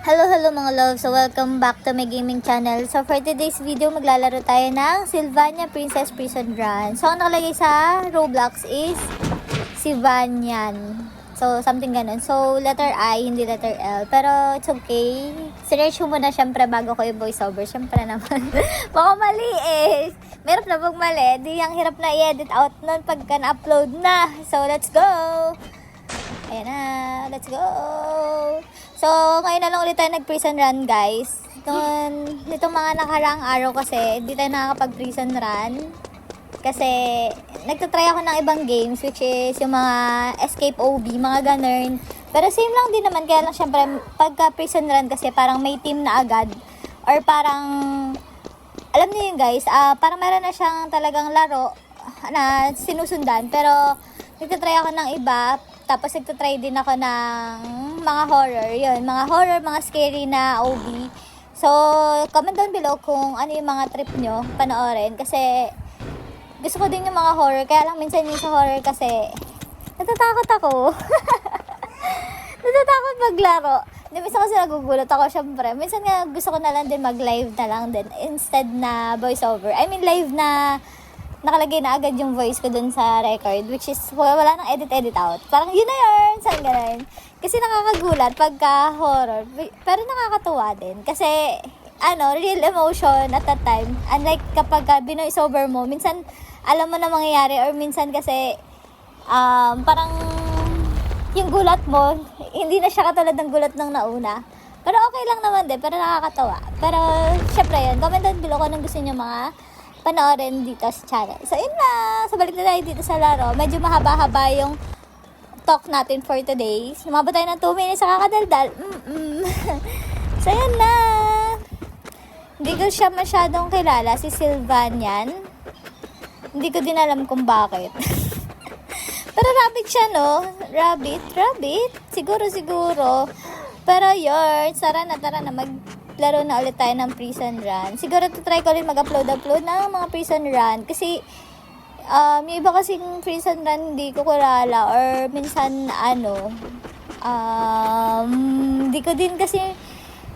Hello mga love. So welcome back to my gaming channel. So for today's video, maglalaro tayo ng Sylvania Princess Prison Run. So ang nakalagay sa Roblox is Sylvanian. So something ganun. So letter I, hindi letter L. Pero it's okay. Search mo muna syempre bago ko yung voiceover. Syempre naman. Baka mali eh. Meron na pag mali. Di ang hirap na i-edit out nun pagka na-upload na. So let's go! Ayan na, let's go! So, ngayon na lang ulit tayo nag-prison run, guys. Nitong mga nakaraang araw kasi, hindi tayo nakakapag-prison run. Kasi, nagtatry ako ng ibang games, which is yung mga escape OB, mga ganun. Pero same lang din naman, kaya lang syempre, pagka-prison run kasi parang may team na agad. Or parang, alam niyo yun guys, parang meron na siyang talagang laro na sinusundan. Pero, nagtatry ako ng iba. Tapos nagtatry din ako ng mga horror. Yun, mga horror, mga scary na OB. So, comment down below kung ano yung mga trip nyo panoorin. Kasi, gusto ko din yung mga horror. Kaya lang minsan yung sa horror kasi, natatakot ako. Natatakot maglaro. Minsan kasi nagugulat ako, syempre. Minsan nga gusto ko na lang din mag-live na lang din. Instead na voiceover. I mean, live na nakalagay na agad yung voice ko dun sa record, which is wala nang edit out. Parang yun na yun, saan ganun. Kasi nakakagulat pagka horror, pero nakakatuwa din. Kasi, real emotion at that time. Unlike kapag binoise over mo, minsan alam mo na mangyayari, or minsan kasi, parang yung gulat mo, hindi na siya katulad ng gulat ng nauna. Pero okay lang naman din, pero nakakatawa. Pero, syempre yun, comment down below kung anong gusto nyo mga panoorin dito sa channel. So, yun na. So, balik na tayo dito sa laro. Medyo mahaba-haba yung talk natin for today. Sumabot tayo ng 2 minutes sa kakadaldal. So, yun na. Hindi ko siya masyadong kilala. Si Sylvanian. Hindi ko din alam kung bakit. Pero rabbit siya, no? Rabbit. Siguro. Pero yun, tara na maglaro na ulit tayo ng prison run. Siguro try ko rin mag-upload ng mga prison run. Kasi, yung iba kasing prison run hindi ko kilala. Or minsan, hindi ko din kasi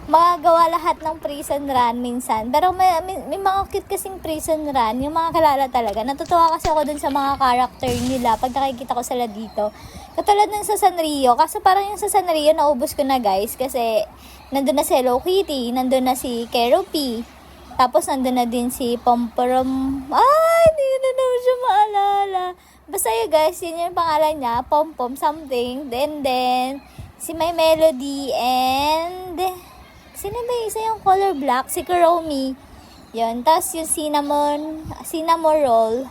magagawa lahat ng prison run minsan. Pero may mga cute kasing prison run, yung mga kilala talaga. Natutuwa kasi ako dun sa mga character nila pag nakikita ko sila dito. Katulad ng sa Sanrio. Kaso parang yung sa Sanrio, naubos ko na guys. Kasi nandun na si Hello Kitty, nandun na si Keroppi. Tapos nandun na din si Pomporom. Hindi ko na naman siya maalala. Basta yun guys, yun yung pangalan niya. Pompom something. Then, si May Melody and sino ba yung isa yung color black? Si Kuromi. Yun. Tapos yung cinnamon roll.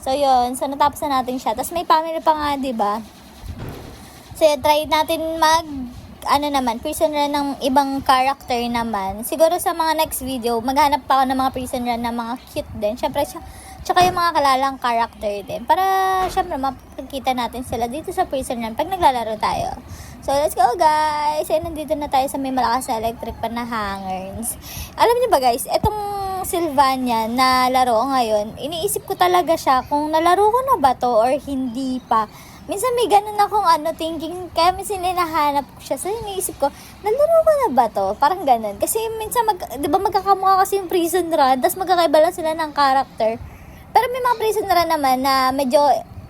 So, yun. So, natapos na natin siya. Tapos may family pa nga, diba? So, yun, try natin prison run ng ibang character naman. Siguro sa mga next video, maghanap pa ako ng mga prison run na mga cute din. Syempre, tsaka yung mga kalalang character din. Para, syempre, mapagkita natin sila dito sa prison run pag naglalaro tayo. So, let's go guys! Ay, nandito na tayo sa may malakas na electric pan na hangers. Alam niyo ba guys, itong Sylvania na laro ngayon, iniisip ko talaga siya kung nalaro ko na ba to or hindi pa. Minsan may ganun akong thinking, kaya minsan hinahanap ko siya. So, iniisip ko, nalaro ko na ba to? Parang ganun. Kasi minsan, di ba magkakamukha kasi yung prison run, tapos magkakaiba lang sila ng character. Pero may mga prison run naman na medyo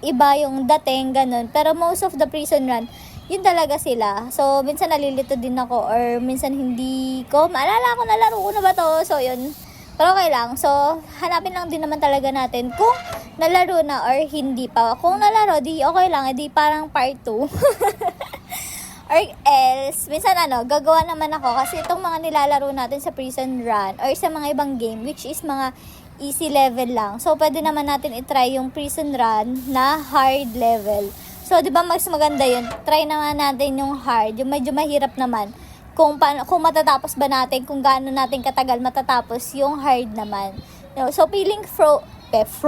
iba yung dating, ganun. Pero most of the prison run, yun talaga sila. So, minsan nalilito din ako or minsan hindi ko maalala ko nalaro ko na ba to. So, yun. Pero okay lang. So, hanapin lang din naman talaga natin kung nalaro na or hindi pa. Kung nalaro, di okay lang. Di parang part 2. Or else, minsan gagawa naman ako. Kasi itong mga nilalaro natin sa prison run or sa mga ibang game, which is mga easy level lang. So, pwede naman natin itry yung prison run na hard level. So, di ba mas maganda yun? Try naman natin yung hard, yung medyo mahirap naman. Kung matatapos ba natin, kung gaano natin katagal matatapos yung hard naman. So, feeling F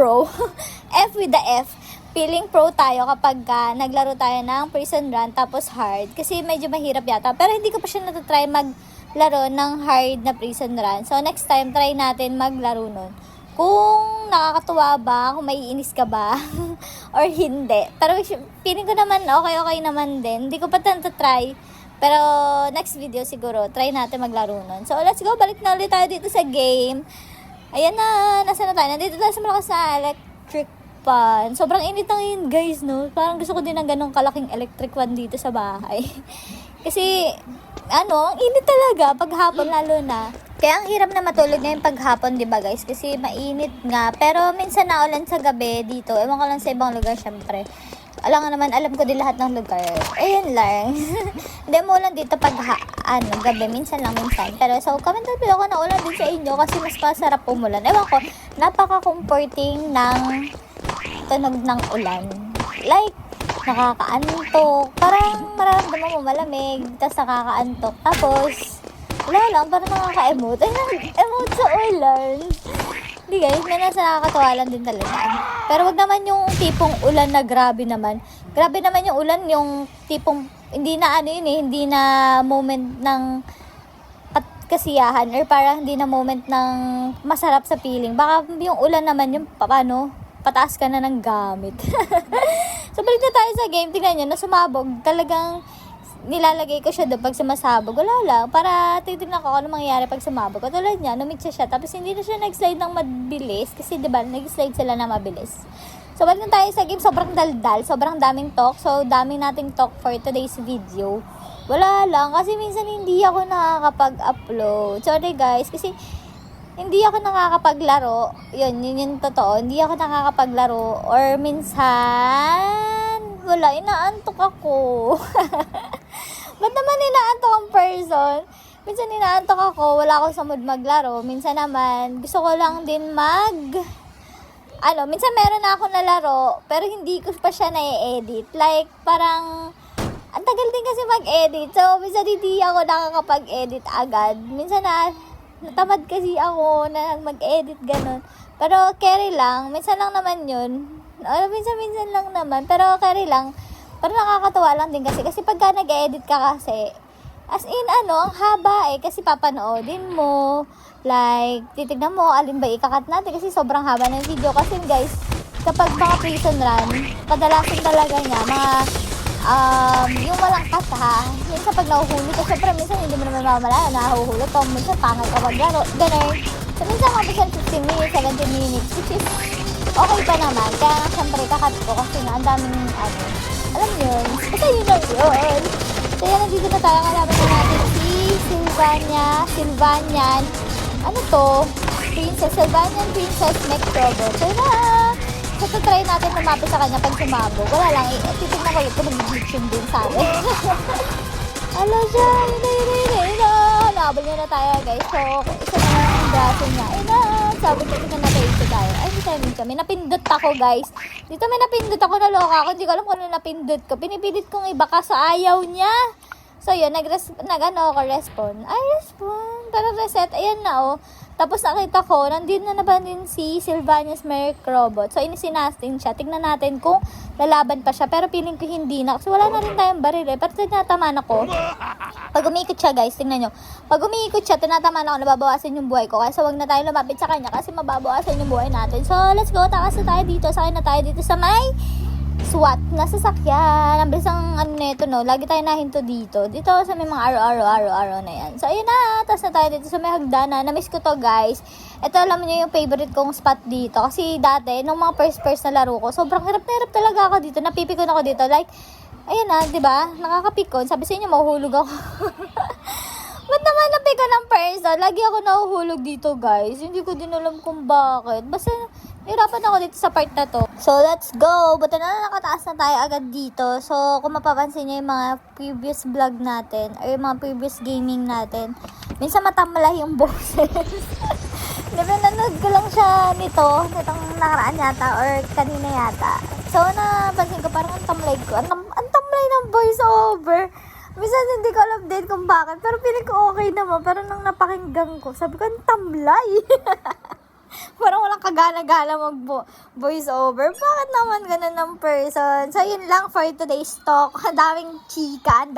with the F. Feeling pro tayo kapag naglaro tayo ng prison run tapos hard. Kasi medyo mahirap yata. Pero hindi ko pa siya natatry maglaro ng hard na prison run. So, next time, try natin maglaro nun. Kung nakakatuwa ba, kung may inis ka ba, or hindi. Pero feeling ko naman okay naman din. Hindi ko pa try Pero next video siguro, try natin maglaro nun. So let's go, balik na ulit tayo dito sa game. Ayan na, nasa na tayo? Nandito tayo sa malakas na electric fan. Sobrang init na ngayon guys, no? Parang gusto ko din ng ganong kalaking electric fan dito sa bahay. Kasi, ang init talaga paghapon lalo na. Kaya ang hirap na matulog ngayon paghapon, di ba guys? Kasi mainit nga. Pero minsan naulan sa gabi dito. Ewan ko lang sa ibang lugar syempre. Alam ko din lahat ng lugar. Ayun lang. Hindi mo lang dito pag gabi. Minsan lang, minsan. Pero so, comment down below kung naulan din sa inyo kasi mas masarap umulan. Ewan ko, napaka-comforting ng tunog ng ulan. Like, nakakaantok. Parang mararamdaman mo malamig, tapos nakakaantok. Tapos, wala lang, parang nakaka-emote. Ay, emote sa ulan. Hindi guys, may nasa nakakatawa lang din talaga. Pero wag naman yung tipong ulan na grabe naman. Grabe naman yung ulan, yung tipong, hindi na hindi na moment ng kasiyahan or parang hindi na moment ng masarap sa feeling. Baka yung ulan naman yung pataas ka na ng gamit. So balik na tayo sa game. Tingnan nyo, na sumabog. Talagang nilalagay ko siya doon pag sumasabog. Wala lang. Para titignan ko ano mangyayari pag sumabog. Katulad niya, numigsa siya. Tapos hindi na siya nag-slide ng mabilis. Kasi diba, nag-slide sila na mabilis. So balik na tayo sa game. Sobrang daldal. Sobrang daming talk. So daming nating talk for today's video. Wala lang. Kasi minsan hindi ako nakakapag-upload. Sorry guys. Kasi hindi ako nakakapaglaro. Yun yung totoo. Hindi ako nakakapaglaro. Or minsan, wala, inaantok ako. Ba't naman inaantok ang person? Minsan inaantok ako, wala akong sa mood maglaro. Minsan naman, gusto ko lang din minsan meron na ako nalaro, pero hindi ko pa siya na-edit. Like, parang, ang tagal din kasi mag-edit. So, minsan hindi ako nakakapag-edit agad. Minsan natamad kasi ako na mag-edit, ganun. Pero, carry lang. Minsan lang naman yun. Minsan lang naman. Pero, carry lang. Pero nakakatawa lang din kasi. Kasi pagka nag-edit ka kasi, as in, ang haba kasi papanoodin mo. Like, titignan mo, alin ba ikakat natin. Kasi sobrang haba ng video. Kasi guys, kapag mga prison run, kadalasan talaga niya, yung walang kasa, yun kapag nahuhulog ka, syempre minsan hindi mo naman mamalaya, nahuhulog ka, minsan pangay ka maglaro, ganun. So minsan mga 15 minutes, 17 minutes, which is okay pa naman. Kaya nga syempre kakat ko kasi nga ang daming alam yun, basta yun lang yun. So yan, nandito na tayo, kalaban na natin si Sylvanian, Sylvanian Princess McCrobo. So na, try natin lumapit sa kanya pag sumabog. Wala lang, titignan ko ulit kung mag-glitch yun din sa amin. Ala siya, nahabol niya na tayo guys. So, isa na lang ang braso niya. Sabi ko, tingnan natin isa tayo. Ay, hindi tayo minsan. May napindot ako guys. Dito may napindot ako, naloka ako. Hindi ko alam kung ano napindot ko. Pinipilit kong iba kaso ayaw niya. So yun, respond. Ay, respond. Pero reset, ayan na Tapos nakita ko, nandito na naman din si Sylvania's Merrick Robot. So inisinasting siya. Tignan natin kung lalaban pa siya. Pero feeling ko hindi na. Kasi wala na rin tayong baril Pero tinatamaan ako. Pag umikot siya guys, tingnan nyo. Pag umikot siya, tinatamaan ako, nababawasan yung buhay ko. Kaya so wag na tayo lumapit sa kanya kasi mababawasan yung buhay natin. So let's go, takas na tayo dito. Sakay na tayo dito sa may SWAT na sasakyan. Ang bilis ang neto lagi tayo nahinto dito. Dito sa may mga araw na yan. So ayun na, tapos na tayo dito sa may hagdanan. Na-miss ko to guys. Ito alam niyo yung favorite kong spot dito. Kasi dati, nung mga first na laro ko, sobrang hirap na hirap talaga ako dito. Napipikon ako dito. Like, ayun na, diba? Nakakapikon. Sabi sa inyo, mahuhulog ako. Ba't naman napikon ng person? Lagi ako nahuhulog dito guys. Hindi ko din alam kung bakit. Basta, hirapan ako dito sa part na to. So, let's go. Buta na nakataas na tayo agad dito. So, kung mapapansin nyo yung mga previous vlog natin or yung mga previous gaming natin, minsan matamlay yung boses. Diba, nanood ko lang siya nitong nakaraan yata or kanina yata. So, napansin ko parang ang tamlay ko. Ang tamlay ng voice over. Minsan hindi ko alam din kung bakit. Pero feeling ko okay naman. Pero nang napakinggan ko, sabi ko, ang tamlay. Parang walang kagana-gana mag-voice over. Bakit naman ganun ng person? So, yun lang for today's talk. Ang daming chika, ang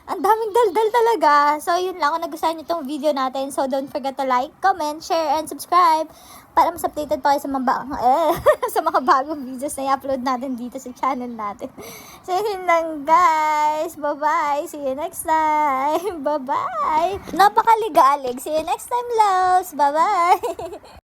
Ang daming daldal talaga. So, yun lang. Kung nagustuhan nyo itong video natin, so don't forget to like, comment, share, and subscribe para mas updated pa kayo sa sa mga bagong videos na i-upload natin dito sa channel natin. So, yun lang guys. Bye-bye. See you next time. Bye-bye. Napakaligalig. See you next time, loves. Bye-bye.